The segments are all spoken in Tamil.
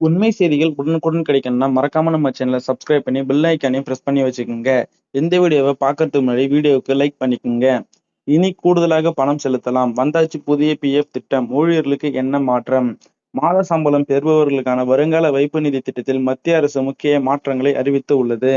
உண்மை செய்திகள் உடனுக்குடன் கிடைக்கணும்னா மறக்காம நம்ம சேனலை சப்ஸ்கிரைப் பண்ணி பெல் ஐக்கானையும் பிரஸ் பண்ணி வச்சுக்கோங்க. இந்த வீடியோவை பார்க்கறதுக்கு முன்னாடி வீடியோவுக்கு லைக் பண்ணிக்கோங்க. இனி கூடுதலாக பணம் செலுத்தலாம். வந்தாச்சு புதிய பிஎஃப் திட்டம். ஊழியர்களுக்கு என்ன மாற்றம்? மாத சம்பளம் பெறுபவர்களுக்கான வருங்கால வைப்பு நிதி திட்டத்தில் மத்திய அரசு முக்கிய மாற்றங்களை அறிவித்து உள்ளது.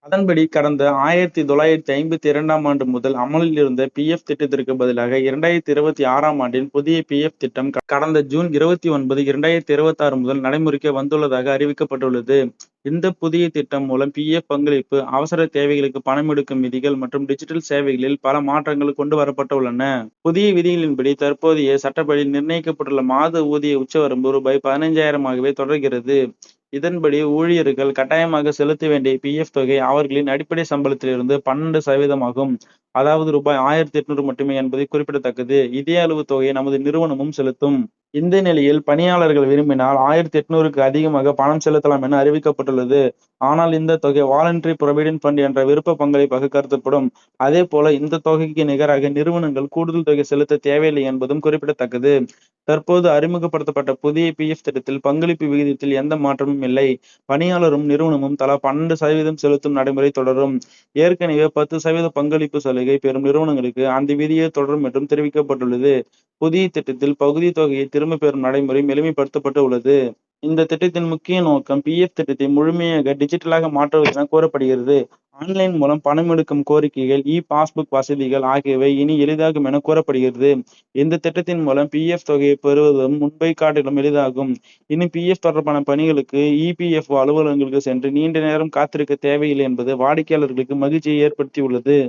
அதன்படி கடந்த 1952ஆம் ஆண்டு முதல் அமலில் இருந்த பிஎஃப் திட்டத்திற்கு பதிலாக 2026ஆம் ஆண்டின் புதிய பிஎஃப் திட்டம் கடந்த ஜூன் 29, 2026 முதல் நடைமுறைக்கு வந்துள்ளதாக அறிவிக்கப்பட்டுள்ளது. இந்த புதிய திட்டம் மூலம் பிஎஃப் பங்களிப்பு, அவசர தேவைகளுக்கு பணம் எடுக்கும் விதிகள் மற்றும் டிஜிட்டல் சேவைகளில் பல மாற்றங்கள் கொண்டு வரப்பட்டுள்ளன. புதிய விதிகளின்படி தற்போதைய சட்டப்படி நிர்ணயிக்கப்பட்டுள்ள மாத ஊதிய உச்சவரம்பு ரூபாய் 15,000ஆகவே தொடர்கிறது. இதன்படி ஊழியர்கள் கட்டாயமாக செலுத்த வேண்டிய பிஎஃப் தொகை அவர்களின் அடிப்படை சம்பளத்திலிருந்து 12% அதாவது ரூபாய் 1,800 மட்டுமே என்பது குறிப்பிடத்தக்கது. இதே அளவு தொகையை நமது நிறுவனமும் செலுத்தும். இந்த நிலையில் பணியாளர்கள் விரும்பினால் 1,800க்கு அதிகமாக பணம் செலுத்தலாம் என அறிவிக்கப்பட்டுள்ளது. ஆனால் இந்த தொகை வாலண்டரி ப்ரொவிடென்ட் ஃபண்ட் என்ற விருப்ப பங்களிப்பாக கருதப்படும். அதே போல இந்த தொகைக்கு நிகராக நிறுவனங்கள் கூடுதல் தொகை செலுத்த தேவையில்லை என்பதும் குறிப்பிடத்தக்கது. தற்போது அறிமுகப்படுத்தப்பட்ட புதிய பிஎஃப் திட்டத்தில் பங்களிப்பு விகிதத்தில் எந்த மாற்றமும் இல்லை. பணியாளரும் நிறுவனமும் தலா 12% செலுத்தும் நடைமுறை தொடரும். ஏற்கனவே 10% பங்களிப்பு சலுகை பெறும் நிறுவனங்களுக்கு அந்த விதியே தொடரும் என்றும் தெரிவிக்கப்பட்டுள்ளது. புதிய திட்டத்தில் பகுதி தொகையை திரும்ப பெறும் நடைமுறை எளிமைப்படுத்தப்பட்டு உள்ளது. இந்த திட்டத்தின் முக்கிய நோக்கம் பிஎஃப் திட்டத்தை முழுமையாக டிஜிட்டலாக மாற்றுவது என கூறப்படுகிறது. ஆன்லைன் மூலம் பணம் எடுக்கும் கோரிக்கைகள், பாஸ்புக் வசதிகள் ஆகியவை இனி எளிதாகும் என கூறப்படுகிறது. இந்த திட்டத்தின் மூலம் பிஎஃப் தொகையை பெறுவதும் முன்பை காட்டிலும் எளிதாகும். இனி பிஎஃப் தொடர்பான பணிகளுக்கு இபிஎஃப்ஓ அலுவலகங்களுக்கு சென்று நீண்ட நேரம் காத்திருக்க தேவையில்லை என்பது வாடிக்கையாளர்களுக்கு மகிழ்ச்சியை ஏற்படுத்தியுள்ளது.